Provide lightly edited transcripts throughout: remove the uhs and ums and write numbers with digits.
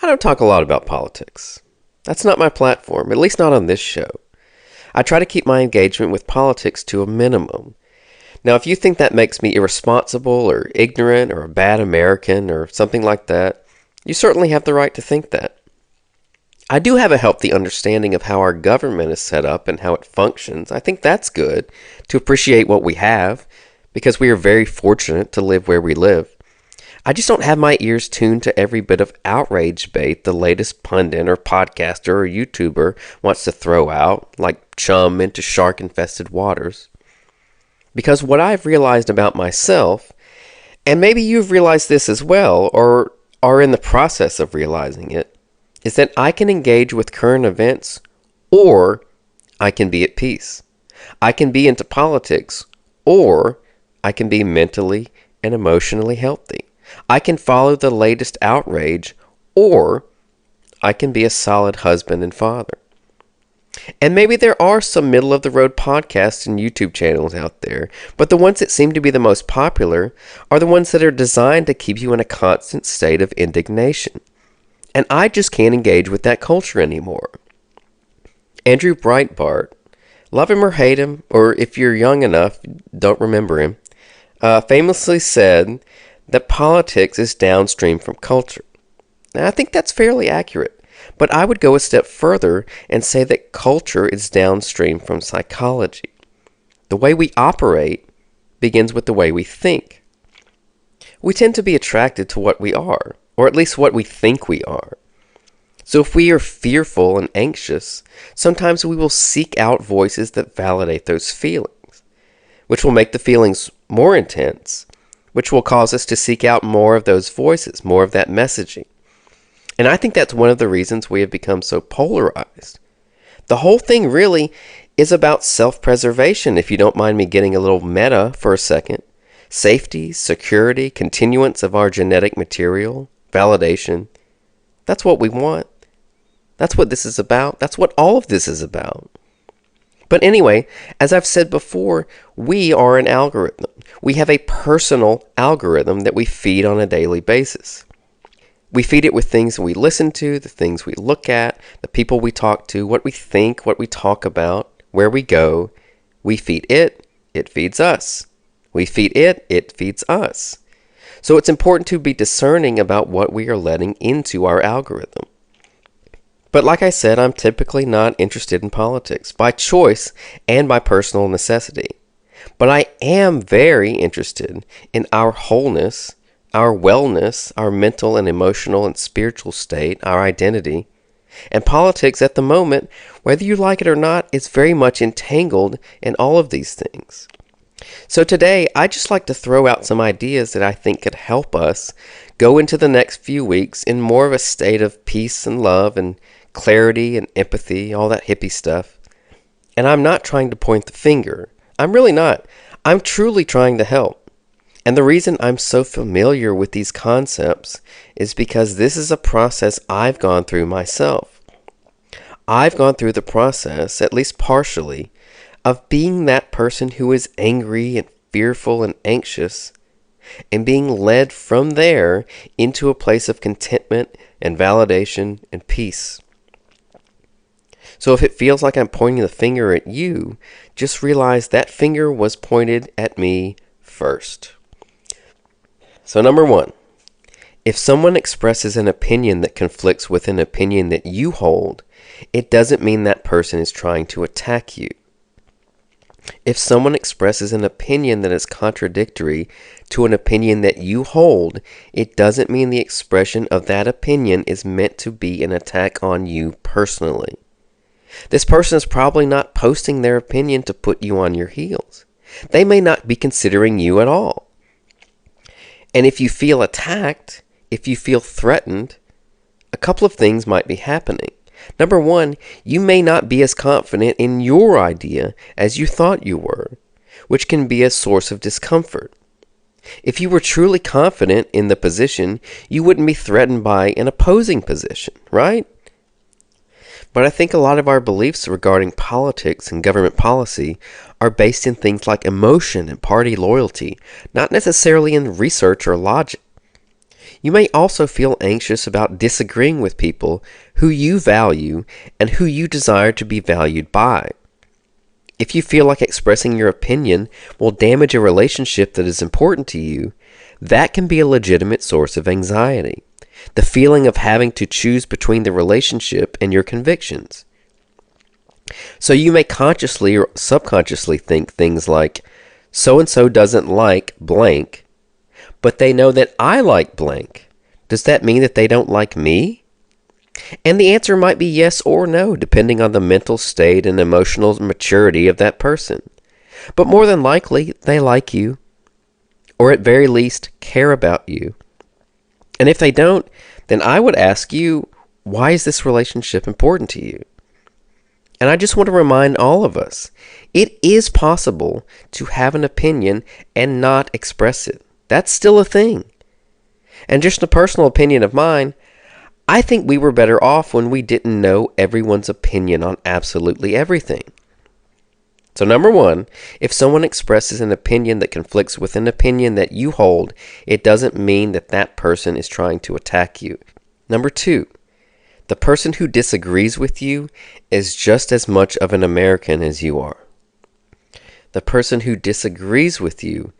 don't talk a lot about politics. That's not my platform, at least not on this show. I try to keep my engagement with politics to a minimum. Now, if you think that makes me irresponsible or ignorant or a bad American or something like that, you certainly have the right to think that. I do have a healthy understanding of how our government is set up and how it functions. I think that's good to appreciate what we have because we are very fortunate to live where we live. I just don't have my ears tuned to every bit of outrage bait the latest pundit or podcaster or YouTuber wants to throw out, like chum into shark-infested waters. Because what I've realized about myself, and maybe you've realized this as well, or are in the process of realizing it, is that I can engage with current events, or I can be at peace. I can be into politics, or I can be mentally and emotionally healthy. I can follow the latest outrage, or I can be a solid husband and father. And maybe there are some middle-of-the-road podcasts and YouTube channels out there, but the ones that seem to be the most popular are the ones that are designed to keep you in a constant state of indignation. And I just can't engage with that culture anymore. Andrew Breitbart, love him or hate him, or if you're young enough, don't remember him, famously said that politics is downstream from culture. Now, I think that's fairly accurate, but I would go a step further and say that culture is downstream from psychology. The way we operate begins with the way we think. We tend to be attracted to what we are, or at least what we think we are. So if we are fearful and anxious, sometimes we will seek out voices that validate those feelings, which will make the feelings more intense, which will cause us to seek out more of those voices, more of that messaging. And I think that's one of the reasons we have become so polarized. The whole thing really is about self-preservation, if you don't mind me getting a little meta for a second. Safety, security, continuance of our genetic material, validation. That's what we want. That's what this is about. That's what all of this is about. But anyway, as I've said before, we are an algorithm. We have a personal algorithm that we feed on a daily basis. We feed it with things we listen to, the things we look at, the people we talk to, what we think, what we talk about, where we go. We feed it, it feeds us. We feed it, it feeds us. So it's important to be discerning about what we are letting into our algorithm. But like I said, I'm typically not interested in politics, by choice and by personal necessity. But I am very interested in our wholeness, our wellness, our mental and emotional and spiritual state, our identity. And politics at the moment, whether you like it or not, is very much entangled in all of these things. So today, I'd just like to throw out some ideas that I think could help us go into the next few weeks in more of a state of peace and love and clarity and empathy, all that hippie stuff. And I'm not trying to point the finger. I'm really not. I'm truly trying to help. And the reason I'm so familiar with these concepts is because this is a process I've gone through myself. I've gone through the process, at least partially, of being that person who is angry and fearful and anxious, and being led from there into a place of contentment and validation and peace. So if it feels like I'm pointing the finger at you, just realize that finger was pointed at me first. So number one, if someone expresses an opinion that conflicts with an opinion that you hold, it doesn't mean that person is trying to attack you. If someone expresses an opinion that is contradictory to an opinion that you hold, it doesn't mean the expression of that opinion is meant to be an attack on you personally. This person is probably not posting their opinion to put you on your heels. They may not be considering you at all. And if you feel attacked, if you feel threatened, a couple of things might be happening. Number one, you may not be as confident in your idea as you thought you were, which can be a source of discomfort. If you were truly confident in the position, you wouldn't be threatened by an opposing position, right? But I think a lot of our beliefs regarding politics and government policy are based in things like emotion and party loyalty, not necessarily in research or logic. You may also feel anxious about disagreeing with people who you value and who you desire to be valued by. If you feel like expressing your opinion will damage a relationship that is important to you, that can be a legitimate source of anxiety. The feeling of having to choose between the relationship and your convictions. So you may consciously or subconsciously think things like, so-and-so doesn't like blank, but they know that I like blank. Does that mean that they don't like me? And the answer might be yes or no, depending on the mental state and emotional maturity of that person. But more than likely, they like you, or at very least, care about you. And if they don't, then I would ask you, why is this relationship important to you? And I just want to remind all of us, it is possible to have an opinion and not express it. That's still a thing. And just a personal opinion of mine, I think we were better off when we didn't know everyone's opinion on absolutely everything. So number one, if someone expresses an opinion that conflicts with an opinion that you hold, it doesn't mean that that person is trying to attack you. Number two, the person who disagrees with you is just as much of an American as you are. The person who disagrees with you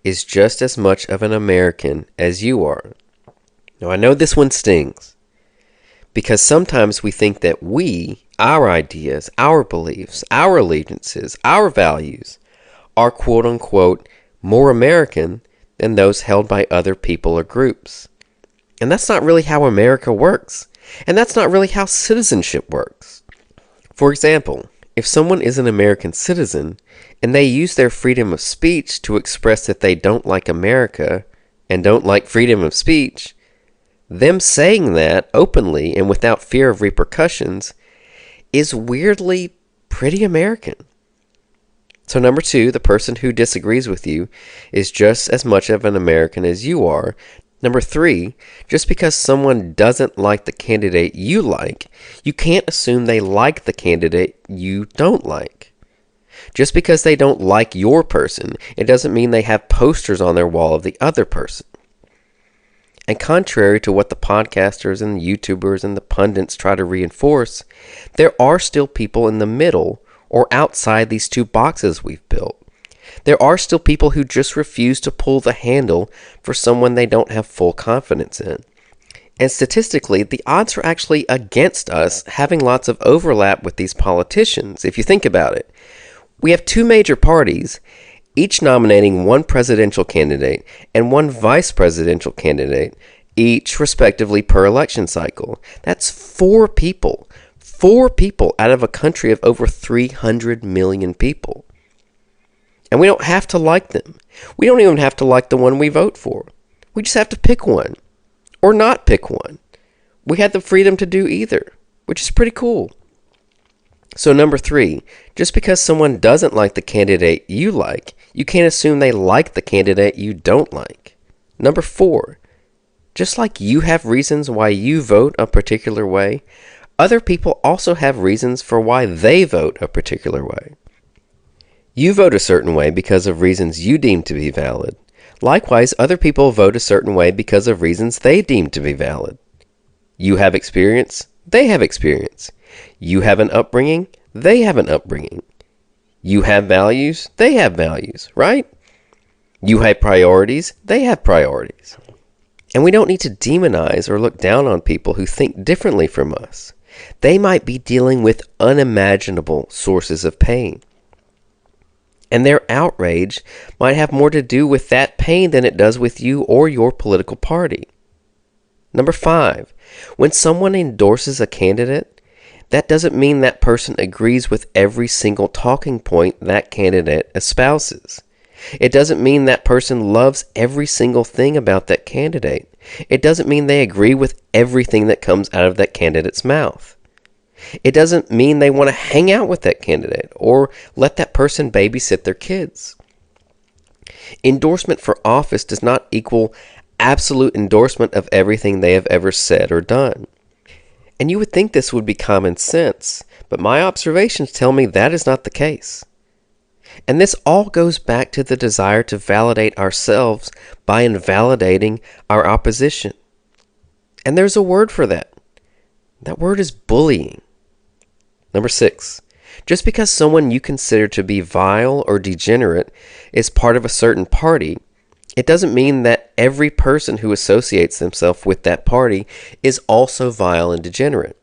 is just as much of an American as you are. Now I know this one stings, because sometimes we think that our ideas, our beliefs, our allegiances, our values are quote unquote more American than those held by other people or groups. And that's not really how America works. And that's not really how citizenship works. For example, if someone is an American citizen and they use their freedom of speech to express that they don't like America and don't like freedom of speech, them saying that openly and without fear of repercussions is weirdly pretty American. So number two, the person who disagrees with you is just as much of an American as you are. Number three, just because someone doesn't like the candidate you like, you can't assume they like the candidate you don't like. Just because they don't like your person, it doesn't mean they have posters on their wall of the other person. And contrary to what the podcasters and the YouTubers and the pundits try to reinforce, there are still people in the middle or outside these two boxes we've built. There are still people who just refuse to pull the handle for someone they don't have full confidence in. And statistically, the odds are actually against us having lots of overlap with these politicians, if you think about it. We have two major parties, each nominating one presidential candidate and one vice presidential candidate, each respectively per election cycle. That's four people out of a country of over 300 million people. And we don't have to like them. We don't even have to like the one we vote for. We just have to pick one or not pick one. We have the freedom to do either, which is pretty cool. So number three, just because someone doesn't like the candidate you like, you can't assume they like the candidate you don't like. Number four, just like you have reasons why you vote a particular way, other people also have reasons for why they vote a particular way. You vote a certain way because of reasons you deem to be valid. Likewise, other people vote a certain way because of reasons they deem to be valid. You have experience, they have experience. You have an upbringing, they have an upbringing. You have values, they have values, right? You have priorities, they have priorities. And we don't need to demonize or look down on people who think differently from us. They might be dealing with unimaginable sources of pain. And their outrage might have more to do with that pain than it does with you or your political party. Number five, when someone endorses a candidate, that doesn't mean that person agrees with every single talking point that candidate espouses. It doesn't mean that person loves every single thing about that candidate. It doesn't mean they agree with everything that comes out of that candidate's mouth. It doesn't mean they want to hang out with that candidate or let that person babysit their kids. Endorsement for office does not equal absolute endorsement of everything they have ever said or done. And you would think this would be common sense, but my observations tell me that is not the case. And this all goes back to the desire to validate ourselves by invalidating our opposition. And there's a word for that. That word is bullying. Number 6. Just because someone you consider to be vile or degenerate is part of a certain party, it doesn't mean that every person who associates themselves with that party is also vile and degenerate.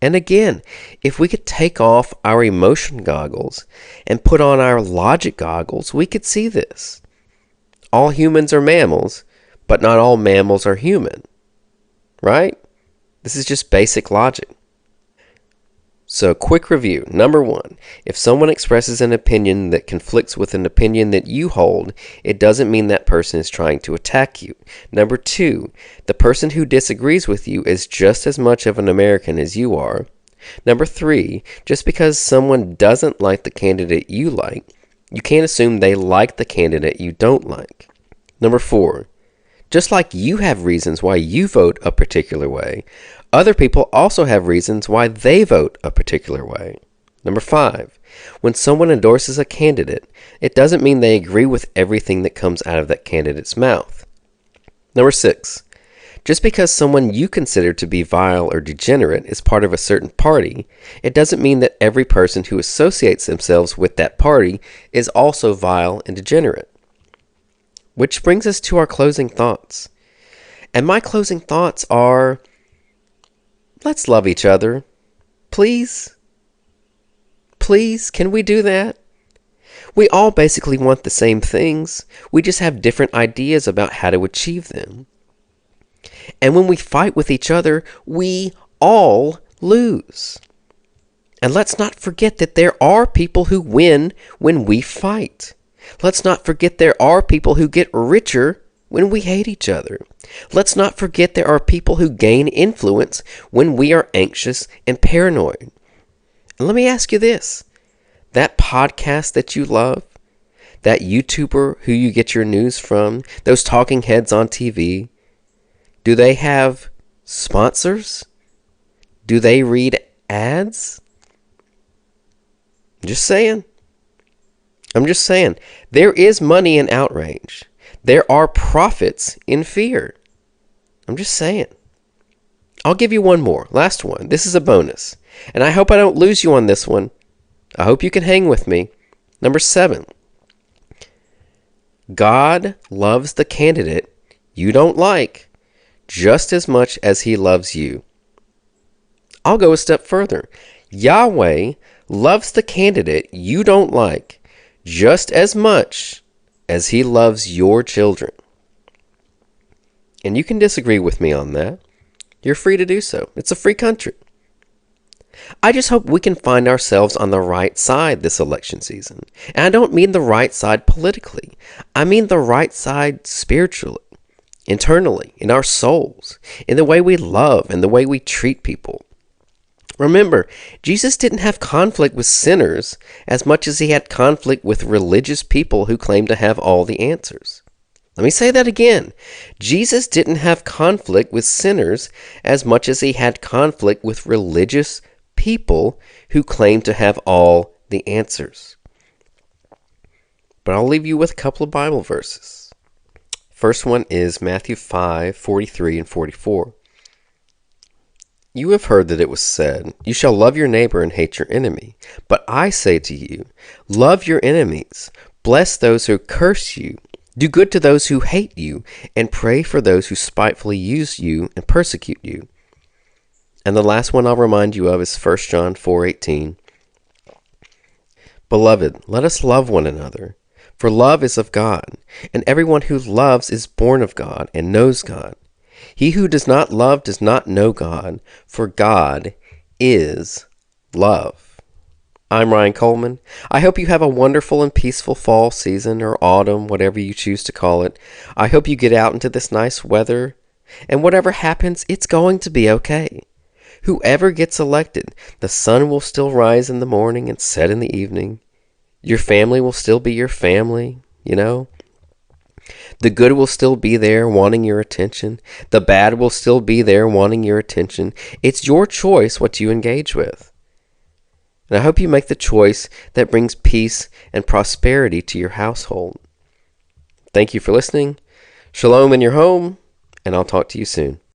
And again, if we could take off our emotion goggles and put on our logic goggles, we could see this. All humans are mammals, but not all mammals are human. Right? This is just basic logic. So, quick review. Number 1, if someone expresses an opinion that conflicts with an opinion that you hold, it doesn't mean that person is trying to attack you. Number 2, the person who disagrees with you is just as much of an American as you are. Number 3, just because someone doesn't like the candidate you like, you can't assume they like the candidate you don't like. Number 4, just like you have reasons why you vote a particular way, other people also have reasons why they vote a particular way. Number 5, when someone endorses a candidate, it doesn't mean they agree with everything that comes out of that candidate's mouth. Number 6, just because someone you consider to be vile or degenerate is part of a certain party, it doesn't mean that every person who associates themselves with that party is also vile and degenerate. Which brings us to our closing thoughts. And my closing thoughts are, let's love each other. Please? Please, can we do that? We all basically want the same things. We just have different ideas about how to achieve them. And when we fight with each other, we all lose. And let's not forget that there are people who win when we fight. Let's not forget there are people who get richer when we hate each other. Let's not forget there are people who gain influence when we are anxious and paranoid. And let me ask you this. That podcast that you love, that YouTuber who you get your news from, those talking heads on TV, do they have sponsors? Do they read ads? Just saying. I'm just saying. There is money in outrage. There are profits in fear. I'm just saying. I'll give you one more. Last one. This is a bonus. And I hope I don't lose you on this one. I hope you can hang with me. Number 7. God loves the candidate you don't like just as much as he loves you. I'll go a step further. Yahweh loves the candidate you don't like just as much as he loves your children. And you can disagree with me on that. You're free to do so. It's a free country. I just hope we can find ourselves on the right side this election season. And I don't mean the right side politically. I mean the right side spiritually, internally, in our souls, in the way we love and the way we treat people. Remember, Jesus didn't have conflict with sinners as much as he had conflict with religious people who claim to have all the answers. Let me say that again. Jesus didn't have conflict with sinners as much as he had conflict with religious people who claim to have all the answers. But I'll leave you with a couple of Bible verses. First one is Matthew 5:43 and 44. You have heard that it was said, you shall love your neighbor and hate your enemy. But I say to you, love your enemies, bless those who curse you, do good to those who hate you, and pray for those who spitefully use you and persecute you. And the last one I'll remind you of is 1 John 4:18. Beloved, let us love one another, for love is of God, and everyone who loves is born of God and knows God. He who does not love does not know God, for God is love. I'm Ryan Coleman. I hope you have a wonderful and peaceful fall season or autumn, whatever you choose to call it. I hope you get out into this nice weather, and whatever happens, it's going to be okay. Whoever gets elected, the sun will still rise in the morning and set in the evening. Your family will still be your family, you know. The good will still be there wanting your attention. The bad will still be there wanting your attention. It's your choice what you engage with. And I hope you make the choice that brings peace and prosperity to your household. Thank you for listening. Shalom in your home, and I'll talk to you soon.